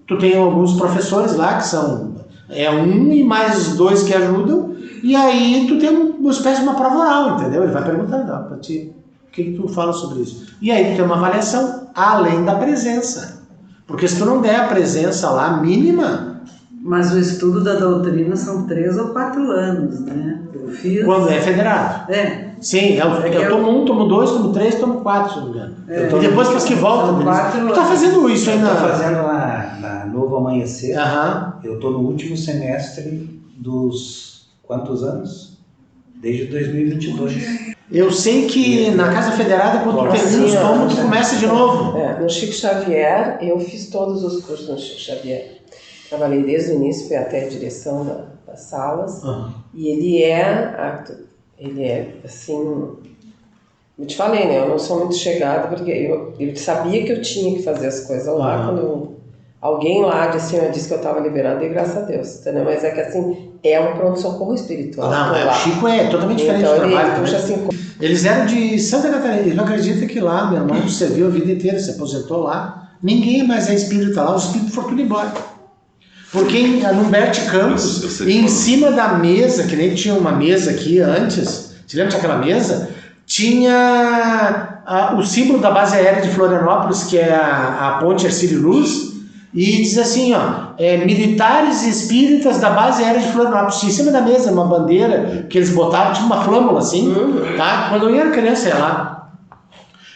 tu tem alguns professores lá que são... um e mais 2 que ajudam, e aí tu tem uma espécie de uma prova oral, entendeu? Ele vai perguntando para ti, o que tu fala sobre isso? E aí tu tem uma avaliação além da presença. Porque se tu não der a presença lá mínima... Mas o estudo da doutrina são 3 ou 4 anos, né? Eu fiz... Quando é federado. Sim, eu tomo 1, tomo 2, tomo 3, tomo 4, se não me engano. E depois que volta... Tu tá fazendo isso aí na... Eu tô fazendo na Novo Amanhecer. Eu tô no último semestre dos... quantos anos? Desde 2022. Eu sei que na Casa Federada, quando tu termina os tomos, tu começa de novo. No Chico Xavier, eu fiz todos os cursos no Chico Xavier. Trabalhei desde o início, fui até a direção das salas. E ele é, assim... Eu te falei, né? Eu não sou muito chegada, porque eu sabia que eu tinha que fazer as coisas lá. Quando alguém lá disse que eu estava liberada, e graças a Deus, entendeu? Mas é que, assim, é um pronto-socorro espiritual. O Chico é totalmente diferente do trabalho. Eles eram de Santa Catarina. Ele não acredita que lá, meu irmão, serviu a vida inteira, se aposentou lá. Ninguém mais é espírita lá, os espíritos foram tudo embora. Porque no Humberto Campos, em cima da mesa, que nem tinha uma mesa aqui antes, te lembra daquela mesa? Tinha o símbolo da base aérea de Florianópolis, que é a ponte Ercílio Luz, e diz assim, militares espíritas da base aérea de Florianópolis. Tinha em cima da mesa uma bandeira que eles botavam, tipo uma flâmula assim, tá? Quando eu era criança, ia lá.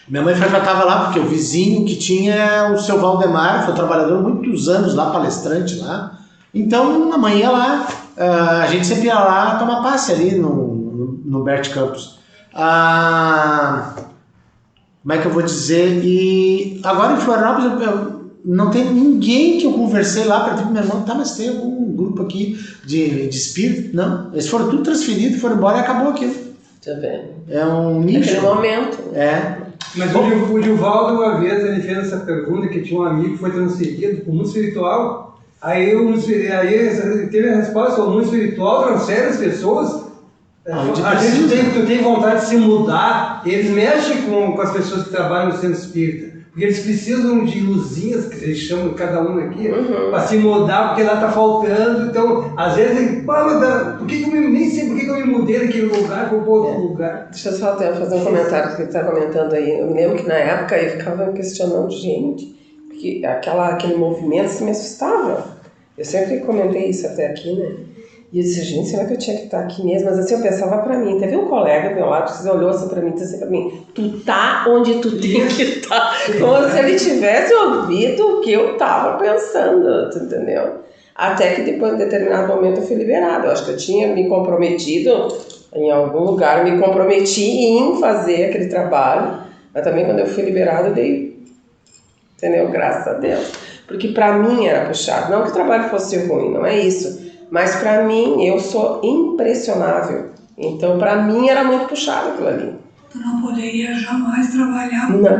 Minha mãe frequentava lá porque o vizinho que tinha o seu Valdemar, foi trabalhador muitos anos lá, palestrante lá. Então a mãe ia lá, a gente sempre ia lá tomar passe ali no Humberto Campos. como é que eu vou dizer? E agora em Florianópolis não tem ninguém que eu conversei lá para tipo, meu irmão, tá, mas tem algum grupo aqui de espírito? Não, eles foram tudo transferidos, foram embora e acabou aquilo. Tá vendo? É um nicho. Naquele momento. Mas o Divaldo, uma vez, ele fez essa pergunta, que tinha um amigo que foi transferido para o mundo espiritual. Aí ele teve a resposta: o mundo espiritual transfere as pessoas. A gente tem vontade de se mudar. Eles mexem com as pessoas que trabalham no centro espírita, porque eles precisam de luzinhas, que eles chamam cada um aqui, para se mudar, porque lá está faltando. Então, às vezes, nem sei por que eu me mudei daquele lugar para outro lugar. Deixa eu só fazer um comentário que ele está comentando aí. Eu me lembro que na época eu ficava me questionando, gente, porque aquele movimento se me assustava. Eu sempre comentei isso até aqui, né? E eu disse, gente, será que eu tinha que estar aqui mesmo? Mas assim, eu pensava pra mim. Teve um colega do meu lado que olhou assim pra mim e disse assim pra mim, tu tá onde tu tem que estar. Como se ele tivesse ouvido o que eu tava pensando, tu entendeu? Até que depois, em determinado momento, eu fui liberada. Eu acho que eu tinha me comprometido, em algum lugar, me comprometi em fazer aquele trabalho. Mas também, quando eu fui liberada, eu dei, entendeu? Graças a Deus. Porque pra mim era puxado. Não que o trabalho fosse ruim, não é isso. Mas para mim, eu sou impressionável. Então, para mim, era muito puxado aquilo ali. Tu não poderia jamais trabalhar numa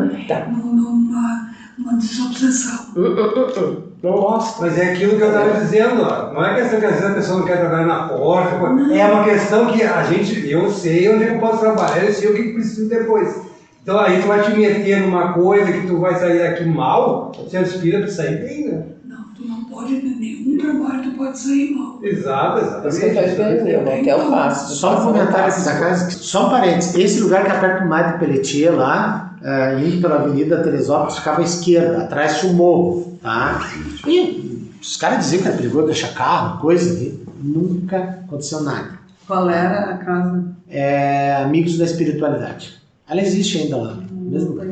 desobsessão. Não gosto. Mas é aquilo que eu estava dizendo, ó. Não é questão que às vezes a pessoa não quer trabalhar na porta. É uma questão que eu sei onde eu posso trabalhar, eu sei o que preciso depois. Então aí tu vai te meter numa coisa que tu vai sair daqui mal, você aspira para sair bem, né? Tu não pode, nenhum trabalho tu pode sair mal. Exato. Isso que eu estou esperando, né? Que eu faço. Só um comentário aqui da casa, só um parênteses. Esse lugar que é perto do Mar de Pelletier, lá, indo pela Avenida Teresópolis, ficava à esquerda, atrás tinha um morro, tá? E os caras diziam que era perigoso deixar carro, coisa ali. Nunca aconteceu nada. Qual era a casa? Amigos da Espiritualidade. Ela existe ainda lá, no mesmo lugar.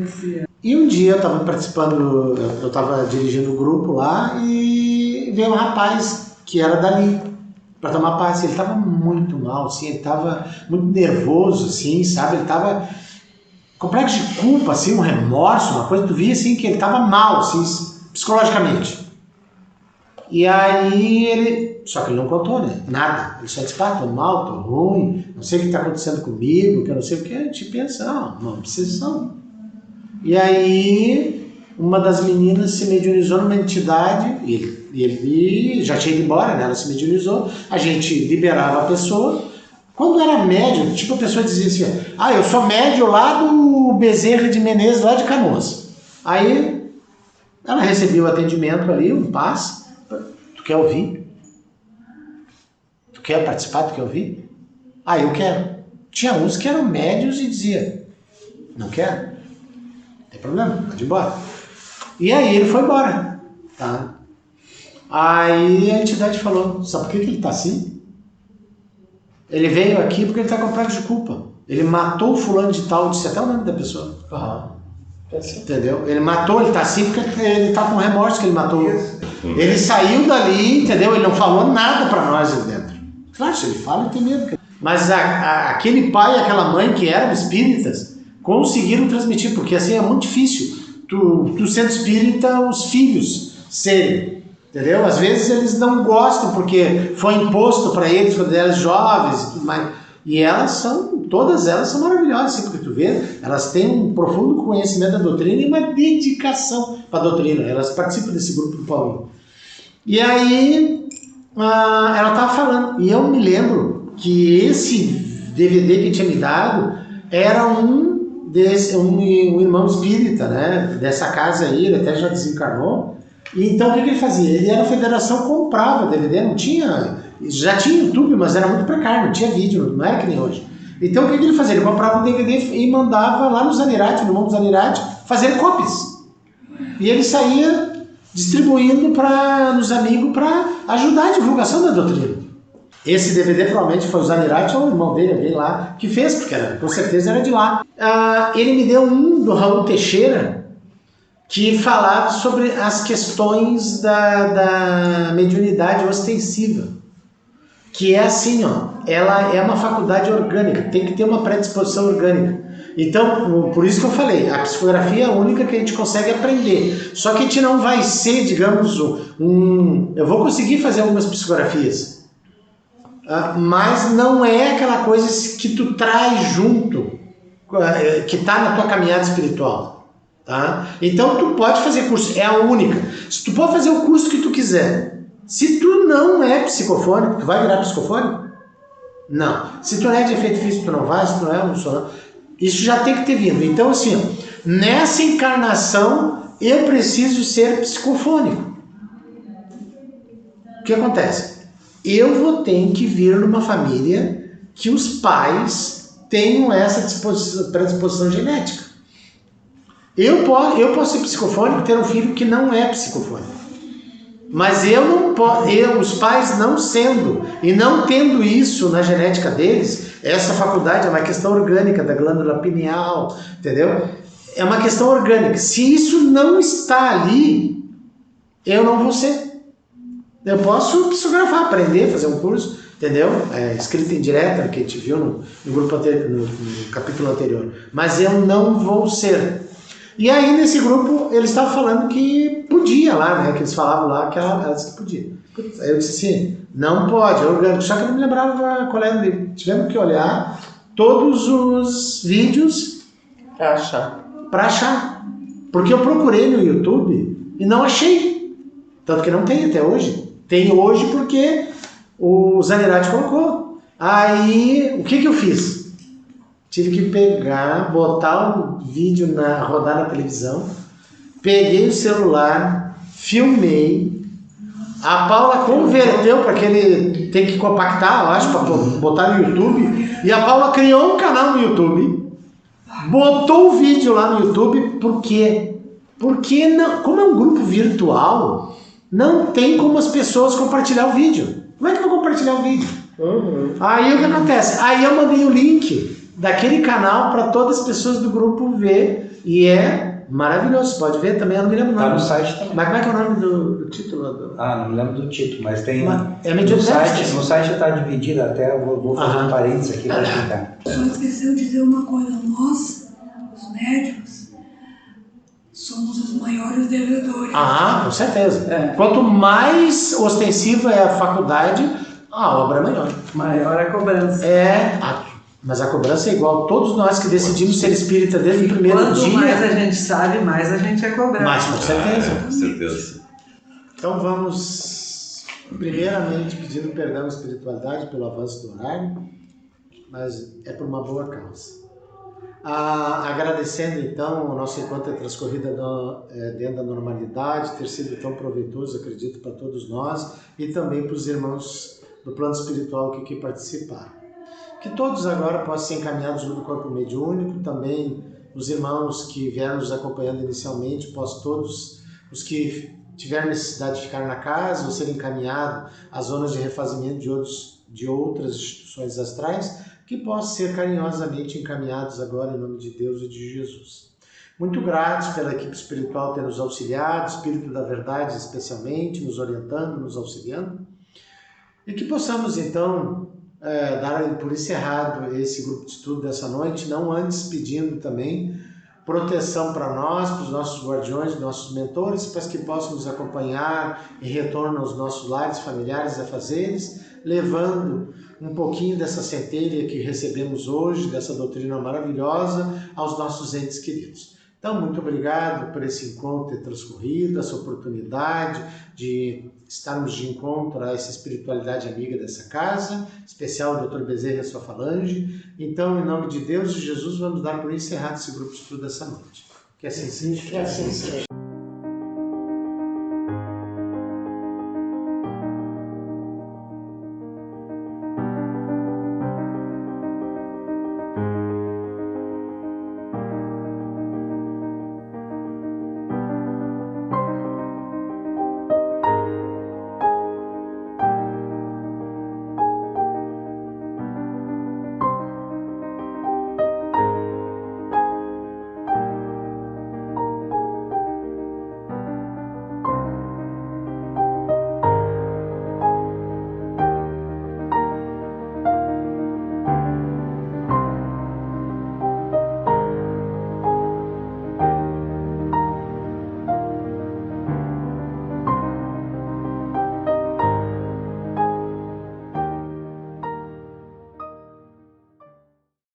E um dia eu estava participando, eu estava dirigindo o grupo lá e veio um rapaz que era dali para tomar passe. Ele estava muito mal, assim, ele estava muito nervoso, assim, sabe? Ele estava complexo de culpa, assim, um remorso, uma coisa. Tu via assim que ele estava mal, assim, psicologicamente. E aí ele, só que ele não contou, né? Nada. Ele só disse, tô mal, tô ruim, não sei o que está acontecendo comigo, que eu não sei o que. A gente pensa, uma obsessão. E aí, uma das meninas se mediunizou numa entidade, ele já tinha ido embora, né? Ela se mediunizou, a gente liberava a pessoa. Quando era médium, tipo a pessoa dizia assim, eu sou médium lá do Bezerra de Menezes, lá de Canoas. Aí, ela recebia o atendimento ali, um passe. Tu quer ouvir? Tu quer participar? Tu quer ouvir? Eu quero. Tinha uns que eram médios e dizia, não quero. Não tem problema, pode ir embora. E aí ele foi embora, tá? Aí a entidade falou, sabe por que ele tá assim? Ele veio aqui porque ele tá com complexo de culpa. Ele matou o fulano de tal, disse até o nome da pessoa. Entendeu? Ele matou, ele tá assim porque ele tá com remorso que ele matou. Ele saiu dali, entendeu? Ele não falou nada pra nós ali dentro. Claro, se ele fala, ele tem medo. Mas aquele pai e aquela mãe que eram espíritas conseguiram transmitir, porque assim é muito difícil tu sendo espírita, os filhos serem, entendeu? Às vezes eles não gostam porque foi imposto para eles quando eram jovens e tudo mais. E todas elas são maravilhosas, assim, porque tu vê, elas têm um profundo conhecimento da doutrina e uma dedicação para a doutrina. Elas participam desse grupo do Paulinho. E aí ela estava falando, e eu me lembro que esse DVD que tinha me dado era um irmão espírita, né, dessa casa aí, ele até já desencarnou. E então o que ele fazia? Ele era a federação, comprava DVD, não tinha, já tinha YouTube, mas era muito precário, não tinha vídeo, não era que nem hoje. Então o que ele fazia? Ele comprava um DVD e mandava lá no Zanirati, no mundo Zanirati, fazer cópias. E ele saía distribuindo nos amigos para ajudar a divulgação da doutrina. Esse DVD provavelmente foi o Zanirati ou o irmão dele, alguém lá, que fez, porque com certeza era de lá. Ele me deu um do Raul Teixeira, que falava sobre as questões da mediunidade ostensiva. Que é assim, ela é uma faculdade orgânica, tem que ter uma predisposição orgânica. Então, por isso que eu falei, a psicografia é a única que a gente consegue aprender. Só que a gente não vai ser, digamos, eu vou conseguir fazer algumas psicografias, mas não é aquela coisa que tu traz junto, que está na tua caminhada espiritual. Tá? Então, tu pode fazer curso, é a única. Tu pode fazer o curso que tu quiser. Se tu não é psicofônico, tu vai virar psicofônico? Não. Se tu não é de efeito físico, tu não vai. Se tu não é um sonoro, isso já tem que ter vindo. Então, assim, nessa encarnação, eu preciso ser psicofônico. O que acontece? Eu vou ter que vir numa família que os pais tenham essa predisposição genética. Eu posso ser psicofônico e ter um filho que não é psicofônico. Mas eu não posso, os pais não sendo e não tendo isso na genética deles, essa faculdade é uma questão orgânica da glândula pineal, entendeu? É uma questão orgânica. Se isso não está ali, eu não vou ser. Eu posso psicografar, aprender, fazer um curso, entendeu? Escrita indireta, que a gente viu no grupo anterior, no capítulo anterior. Mas eu não vou ser. E aí, nesse grupo, eles estavam falando que podia lá, né? Que eles falavam lá que ela disse que podia. Aí eu disse assim, não pode, é orgânico. Só que eu não me lembrava qual era o livro. Tivemos que olhar todos os vídeos para achar. Porque eu procurei no YouTube e não achei. Tanto que não tem até hoje. Tem hoje porque o Zanirati colocou. Aí, o que eu fiz? Tive que pegar, botar o vídeo, rodar na televisão, peguei o celular, filmei, a Paula converteu para aquele, tem que compactar, eu acho, para botar no YouTube, e a Paula criou um canal no YouTube, botou o vídeo lá no YouTube, por quê? Porque, não, como é um grupo virtual, não tem como as pessoas compartilhar o vídeo. Como é que eu vou compartilhar o vídeo? Aí o que acontece? Aí eu mandei o link daquele canal para todas as pessoas do grupo ver, e é maravilhoso, pode ver também, eu não me lembro o nome. Tá no site também. Mas como é que é o nome do título? Não me lembro do título, mas tem... No site está dividido até, eu vou fazer um parênteses aqui para explicar. Só esqueceu de dizer uma coisa, nós, os médicos, somos os maiores devedores. Com certeza. Quanto mais ostensiva é a faculdade, a obra é maior. Maior a cobrança. Mas a cobrança é igual. Todos nós que decidimos ser espírita desde o primeiro dia... Quanto mais a gente sabe, mais a gente é cobrado. Mais, com certeza. Com certeza. Então vamos, primeiramente, pedindo perdão à espiritualidade pelo avanço do horário, mas é por uma boa causa. Agradecendo, então, o nosso encontro transcorrido dentro da normalidade, ter sido tão proveitoso, acredito, para todos nós e também para os irmãos do plano espiritual que aqui participaram. Que todos agora possam ser encaminhados junto do corpo mediúnico, também os irmãos que vieram nos acompanhando inicialmente, possam todos, os que tiverem necessidade de ficar na casa ou serem encaminhados às zonas de refazimento de outras instituições astrais, que possam ser carinhosamente encaminhados agora em nome de Deus e de Jesus. Muito gratos pela equipe espiritual ter nos auxiliado, Espírito da Verdade especialmente, nos orientando, nos auxiliando, e que possamos então dar por encerrado esse grupo de estudo dessa noite, não antes pedindo também proteção para nós, para os nossos guardiões, nossos mentores, para que possam nos acompanhar em retorno aos nossos lares, familiares e afazeres, levando um pouquinho dessa centelha que recebemos hoje, dessa doutrina maravilhosa, aos nossos entes queridos. Então, muito obrigado por esse encontro ter transcorrido, essa oportunidade de estarmos de encontro a essa espiritualidade amiga dessa casa, especial o Dr. Bezerra e a sua falange. Então, em nome de Deus e Jesus, vamos dar por encerrado esse grupo de estudo dessa noite. Que assim seja.